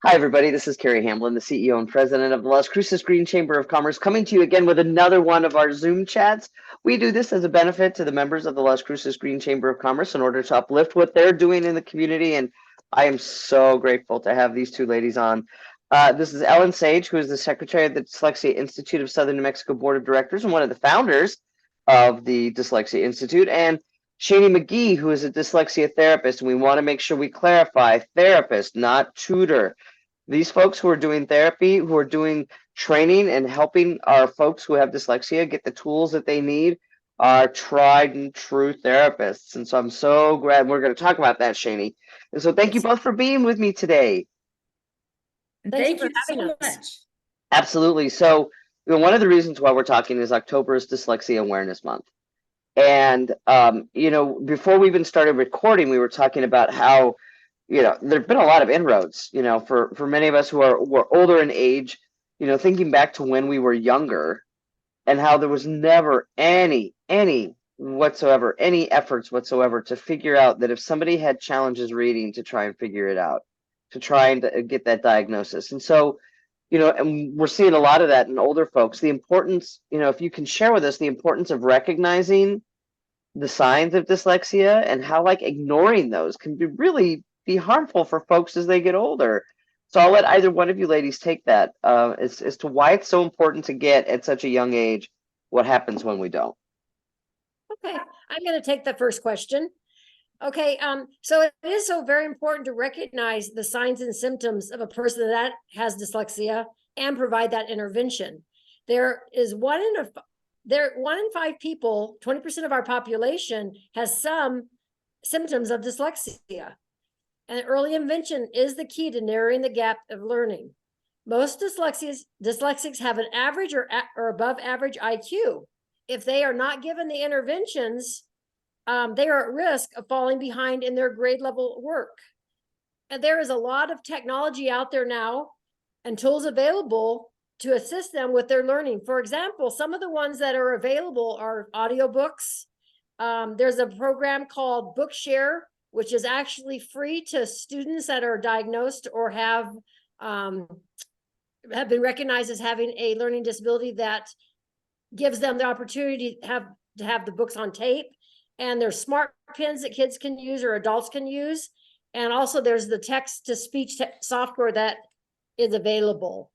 Hi, everybody. This is Carrie Hamblen, the CEO and president of the Las Cruces Green Chamber of Commerce, coming to you again with another one of our Zoom chats. We do this as a benefit to the members of the Las Cruces Green Chamber of Commerce in order to uplift what they're doing in the community. And I am so grateful to have these two ladies on. This is Ellen Saige, who is the secretary of the Dyslexia Institute of Southern New Mexico Board of Directors and one of the founders of the Dyslexia Institute, and Shani McGee, who is a dyslexia therapist. And we want to make sure we clarify therapist, not tutor. These folks who are doing therapy, who are doing training and helping our folks who have dyslexia get the tools that they need, are tried and true therapists. And so I'm so glad we're going to talk about that, Shani. And so thank you both for being with me today. Thank you so much. Absolutely. So, one of the reasons why we're talking is October is Dyslexia Awareness Month. And, before we even started recording, we were talking about how there've been a lot of inroads, for many of us who are older in age, thinking back to when we were younger and how there was never any efforts whatsoever to figure out that if somebody had challenges reading, to try and figure it out, to try and get that diagnosis. And so, and we're seeing a lot of that in older folks. The importance, if you can share with us the importance of recognizing the signs of dyslexia and how ignoring those can really be harmful for folks as they get older. So I'll let either one of you ladies take that as to why it's so important to get at such a young age what happens when we don't. Okay, I'm going to take the first question. Okay, so it is so very important to recognize the signs and symptoms of a person that has dyslexia and provide that intervention. There is one in five people, 20% of our population, has some symptoms of dyslexia. And early intervention is the key to narrowing the gap of learning. Most dyslexics have an average or above average IQ. If they are not given the interventions, they are at risk of falling behind in their grade level work. And there is a lot of technology out there now and tools available to assist them with their learning. For example, some of the ones that are available are audiobooks. There's a program called Bookshare, which is actually free to students that are diagnosed or have been recognized as having a learning disability, that gives them the opportunity to have the books on tape. And there's smart pens that kids can use or adults can use. And also there's the text-to-speech software that is available.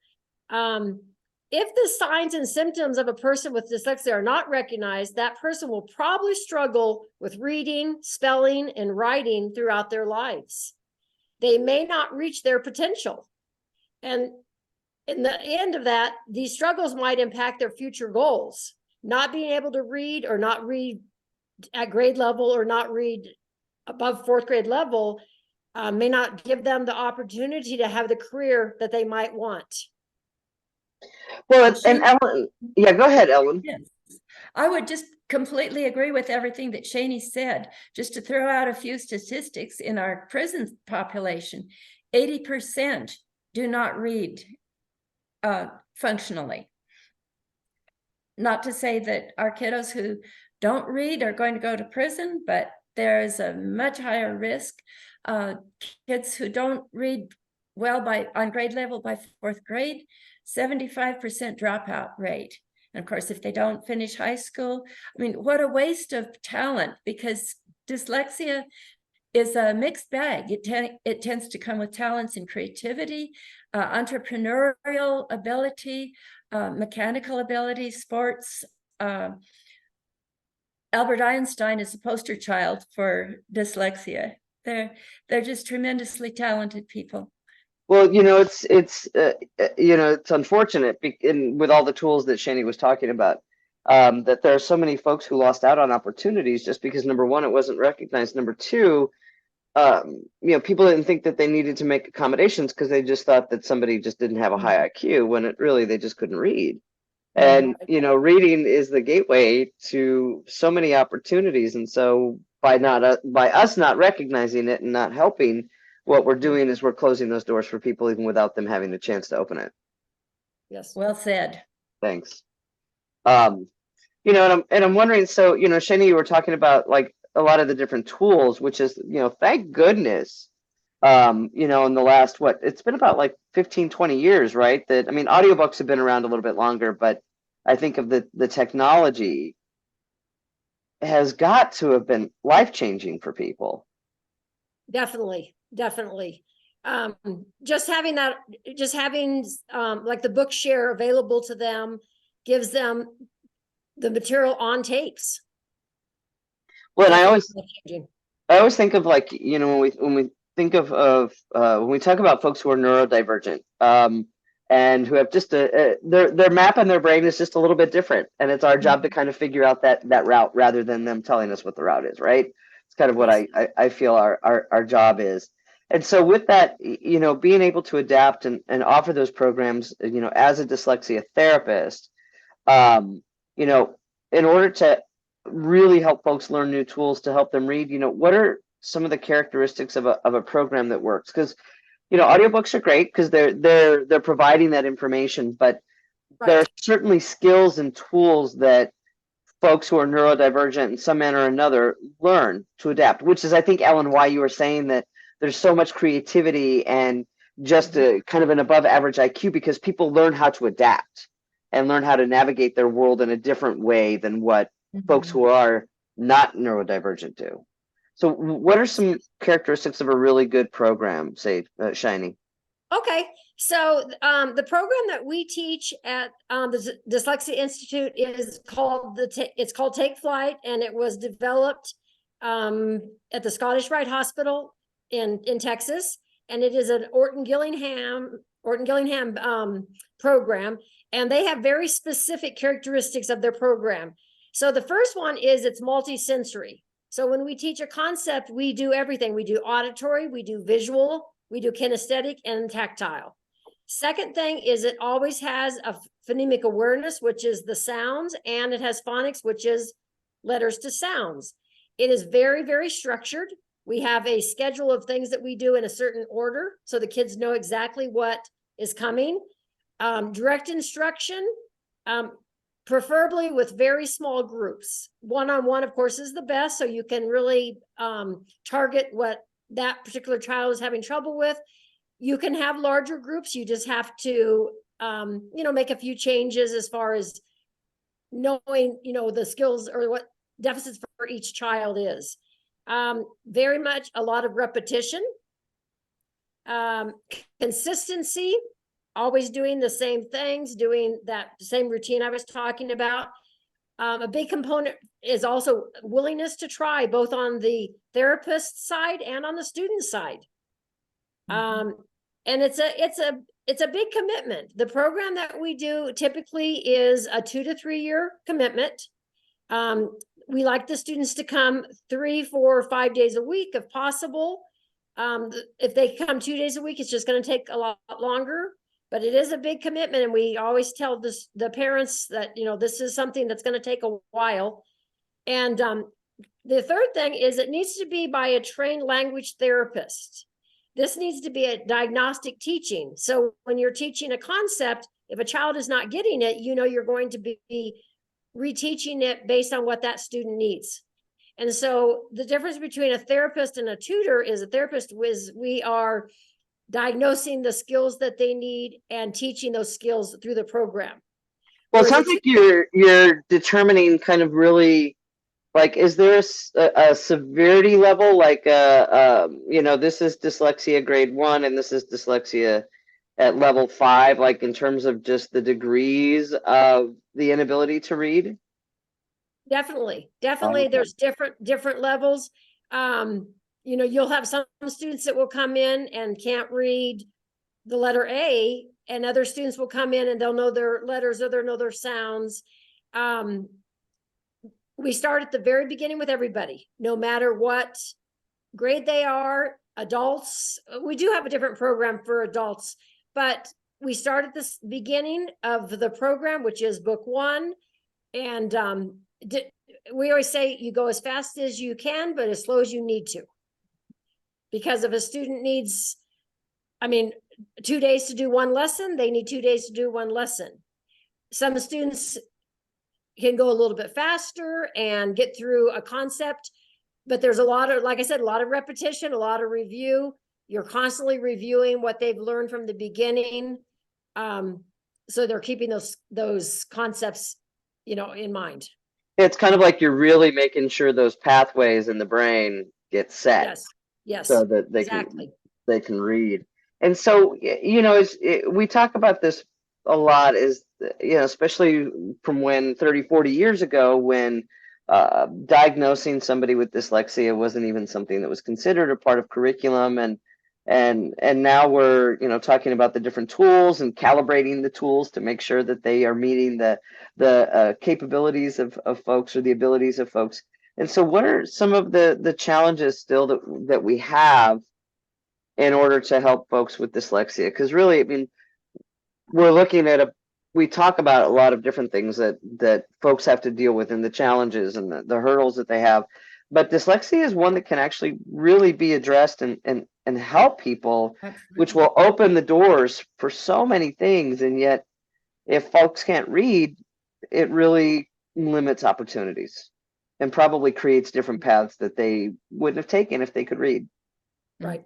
If the signs and symptoms of a person with dyslexia are not recognized, that person will probably struggle with reading, spelling, and writing throughout their lives. They may not reach their potential. And in the end of that, these struggles might impact their future goals. Not being able to read or not read at grade level or not read above fourth grade level may not give them the opportunity to have the career that they might want. Well, and Ellen, yeah, go ahead, Ellen. Yes, I would just completely agree with everything that Shani said. Just to throw out a few statistics, in our prison population, 80% do not read functionally. Not to say that our kiddos who don't read are going to go to prison, but there is a much higher risk. Kids who don't read well on grade level by fourth grade, 75% dropout rate. And of course, if they don't finish high school, I mean, what a waste of talent, because dyslexia is a mixed bag. It tends to come with talents in creativity, entrepreneurial ability, mechanical ability, sports. Albert Einstein is a poster child for dyslexia. They're just tremendously talented people. Well, it's unfortunate, with all the tools that Shani was talking about, that there are so many folks who lost out on opportunities just because, number one, it wasn't recognized. Number two, people didn't think that they needed to make accommodations because they just thought that somebody just didn't have a high IQ, when they just couldn't read. And, reading is the gateway to so many opportunities. And so by us not recognizing it and not helping, what we're doing is we're closing those doors for people even without them having the chance to open it. Yes. Well said. Thanks. And I'm wondering, so, Shani, you were talking about a lot of the different tools, which is, thank goodness you know, in the last, what, it's been about like 15, 20 years, right? That, I mean, audiobooks have been around a little bit longer, but I think of the technology has got to have been life-changing for people. Definitely, definitely. Just having that, just having like the book share available to them gives them the material on tapes. Well, and Definitely life-changing. I always think of, like, you know, when we think of when we talk about folks who are neurodivergent, and who have just their map in their brain is just a little bit different, and it's our job to kind of figure out that route rather than them telling us what the route is, right? It's kind of what Yes. I feel our job is. And so with that, you know, being able to adapt and offer those programs, you know, as a dyslexia therapist, you know, in order to really help folks learn new tools to help them read, you know, what are some of the characteristics of a program that works? Because, you know, audiobooks are great because they're providing that information, but there are Right. certainly skills and tools that folks who are neurodivergent in some manner or another learn to adapt, which is, I think, Ellen, why you were saying that there's so much creativity and just a kind of an above average IQ, because people learn how to adapt and learn how to navigate their world in a different way than what folks who are not neurodivergent do. So what are some characteristics of a really good program, say, Shiny? Okay, so the program that we teach at the Dyslexia Institute is called it's called Take Flight, and it was developed at the Scottish Rite Hospital in Texas, and it is an Orton Gillingham program, and they have very specific characteristics of their program. So the first one is it's multisensory. So when we teach a concept, we do everything. We do auditory, we do visual, we do kinesthetic and tactile. Second thing is it always has a phonemic awareness, which is the sounds, and it has phonics, which is letters to sounds. It is very, very structured. We have a schedule of things that we do in a certain order, so the kids know exactly what is coming. Direct instruction, preferably with very small groups. One-on-one, of course, is the best, so you can really target what that particular child is having trouble with. You can have larger groups. You just have to, you know, make a few changes as far as knowing, you know, the skills or what deficits for each child is. Very much a lot of repetition, consistency, always doing the same things, doing that same routine I was talking about. A big component is also willingness to try, both on the therapist side and on the student side. And it's a big commitment. The program that we do typically is a 2 to 3 year commitment. We like the students to come 3, 4, 5 days a week if possible. If they come 2 days a week, it's just going to take a lot longer. But it is a big commitment, and we always tell the parents that, you know, this is something that's going to take a while. And the third thing is it needs to be by a trained language therapist. This needs to be a diagnostic teaching. So when you're teaching a concept, if a child is not getting it, you know, you're going to be reteaching it based on what that student needs. And so the difference between a therapist and a tutor is a therapist we are diagnosing the skills that they need and teaching those skills through the program. Well, it sounds like you're determining kind of really, like, is there a severity level, like you know, this is dyslexia grade 1 and this is dyslexia at level 5, like in terms of just the degrees of the inability to read? Definitely, Okay. there's different levels. You know, you'll have some students that will come in and can't read the letter A, and other students will come in and they'll know their letters or they'll know their sounds. We start at the very beginning with everybody, no matter what grade they are. Adults, we do have a different program for adults, but we start at the beginning of the program, which is book 1. And we always say you go as fast as you can, but as slow as you need to. Because if a student needs, I mean, 2 days to do one lesson, they need 2 days to do one lesson. Some students can go a little bit faster and get through a concept, but there's a lot of, like I said, a lot of repetition, a lot of review. you're constantly reviewing what they've learned from the beginning. So they're keeping those concepts, in mind. It's kind of like you're really making sure those pathways in the brain get set. Yes. Yes. So that Exactly. they can read. And so, we talk about this a lot, especially from when 30, 40 years ago, when diagnosing somebody with dyslexia wasn't even something that was considered a part of curriculum. And now we're, talking about the different tools and calibrating the tools to make sure that they are meeting the capabilities of folks, or the abilities of folks. And so what are some of the challenges still that we have in order to help folks with dyslexia? Because really, I mean, we're looking at we talk about a lot of different things that folks have to deal with, and the challenges and the hurdles that they have. But dyslexia is one that can actually really be addressed and help people, which will open the doors for so many things. And yet, if folks can't read, it really limits opportunities and probably creates different paths that they wouldn't have taken if they could read. Right.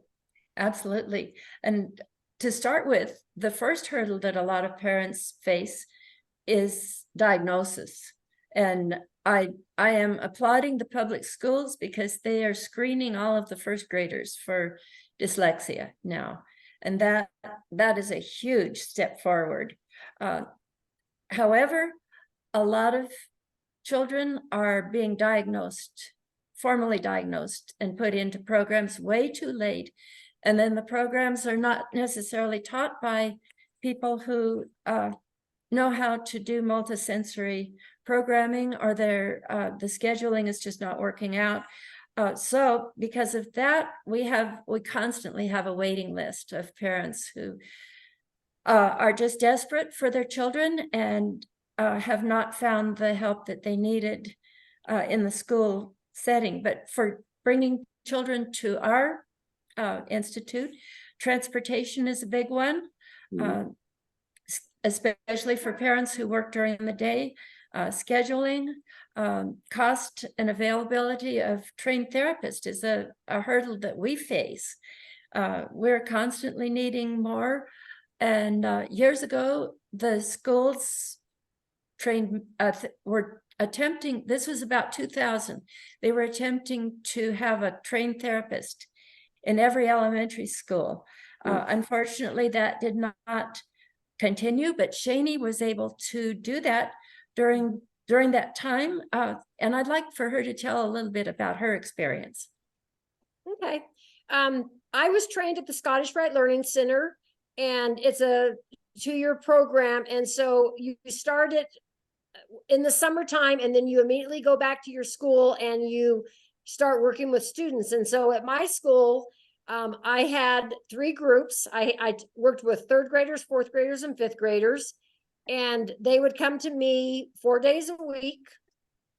Absolutely. And to start with, the first hurdle that a lot of parents face is diagnosis. And I am applauding the public schools because they are screening all of the first graders for dyslexia now. And that is a huge step forward. However, a lot of children are being formally diagnosed and put into programs way too late. And then the programs are not necessarily taught by people who know how to do multisensory programming, or the scheduling is just not working out. So because of that, we constantly have a waiting list of parents who are just desperate for their children and have not found the help that they needed in the school setting. But for bringing children to our institute, transportation is a big one, especially for parents who work during the day. Scheduling, cost and availability of trained therapists is a hurdle that we face. We're constantly needing more. And years ago, the schools were attempting, this was about 2000, they were attempting to have a trained therapist in every elementary school. Unfortunately, that did not continue, but Shani was able to do that during that time. And I'd like for her to tell a little bit about her experience. Okay. I was trained at the Scottish Rite Learning Center, and it's a 2-year program. And so you start it in the summertime, and then you immediately go back to your school and you start working with students. And so at my school, I had 3 groups. I worked with 3rd graders, 4th graders, and 5th graders, and they would come to me 4 days a week,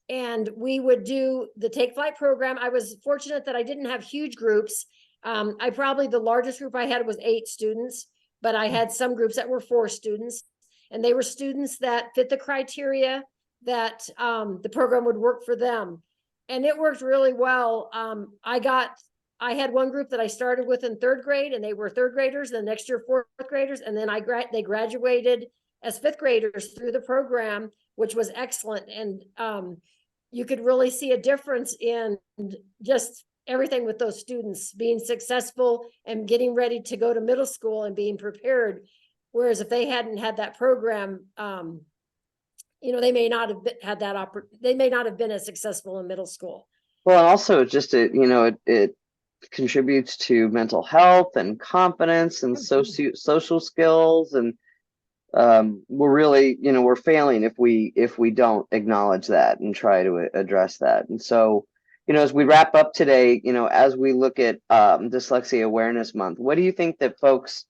and we would do the Take Flight program. I was fortunate that I didn't have huge groups. The largest group I had was 8 students, but I had some groups that were 4 students, and they were students that fit the criteria that the program would work for them. And it worked really well. I had one group that I started with in 3rd grade, and they were 3rd graders. The next year, 4th graders, and then they graduated as 5th graders through the program, which was excellent. And you could really see a difference in just everything with those students being successful and getting ready to go to middle school and being prepared. Whereas if they hadn't had that program, they may not have had that they may not have been as successful in middle school. Well, also just it contributes to mental health and confidence and social skills, and we're really, we're failing if we don't acknowledge that and try to address that. And so, as we wrap up today, as we look at Dyslexia Awareness Month, what do you think that folks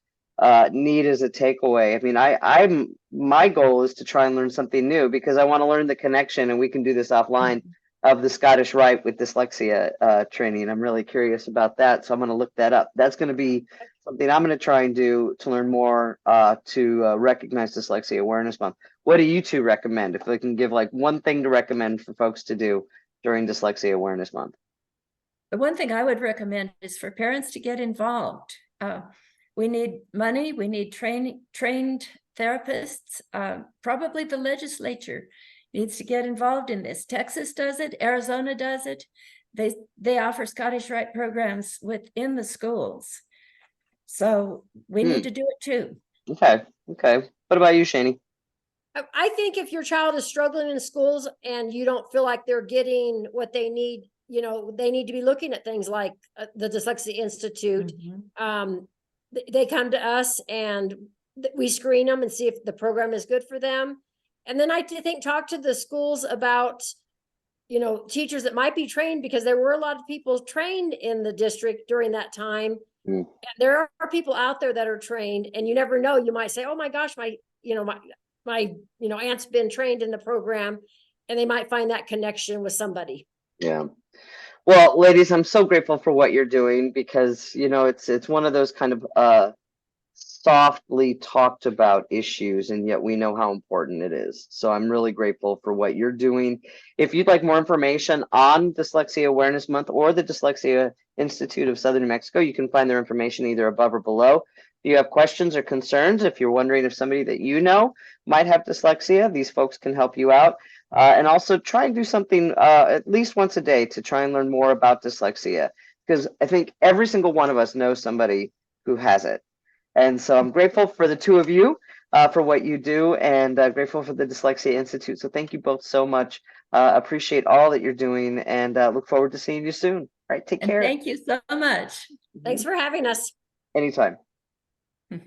need as a takeaway? I mean, my goal is to try and learn something new, because I want to learn the connection, and we can do this offline, of the Scottish Rite with dyslexia training. I'm really curious about that, so I'm going to look that up. That's going to be something I'm going to try and do to learn more to recognize Dyslexia Awareness Month. What do you 2 recommend, if I can give like one thing to recommend for folks to do during Dyslexia Awareness Month? The one thing I would recommend is for parents to get involved. We need money, we need trained therapists, probably the legislature needs to get involved in this. Texas does it, Arizona does it. They offer Scottish Rite programs within the schools. So we need to do it too. Okay. What about you, Shani? I think if your child is struggling in schools and you don't feel like they're getting what they need, they need to be looking at things like the Dyslexia Institute. They come to us and we screen them and see if the program is good for them. And then I think talk to the schools about, teachers that might be trained, because there were a lot of people trained in the district during that time. And there are people out there that are trained, and you never know. You might say, "Oh my gosh, my aunt's been trained in the program," and they might find that connection with somebody. Yeah. Well, ladies, I'm so grateful for what you're doing, because it's one of those kind of softly talked about issues, and yet we know how important it is. So I'm really grateful for what you're doing. If you'd like more information on Dyslexia Awareness Month or the Dyslexia Institute of Southern New Mexico, you can find their information either above or below. If you have questions or concerns, if you're wondering if somebody that you know might have dyslexia, these folks can help you out. And also try and do something at least once a day to try and learn more about dyslexia, because I think every single one of us knows somebody who has it. And so I'm grateful for the two of you for what you do, and grateful for the Dyslexia Institute. So thank you both so much. Appreciate all that you're doing, and look forward to seeing you soon. All right, take care. And thank you so much. Thanks for having us. Anytime.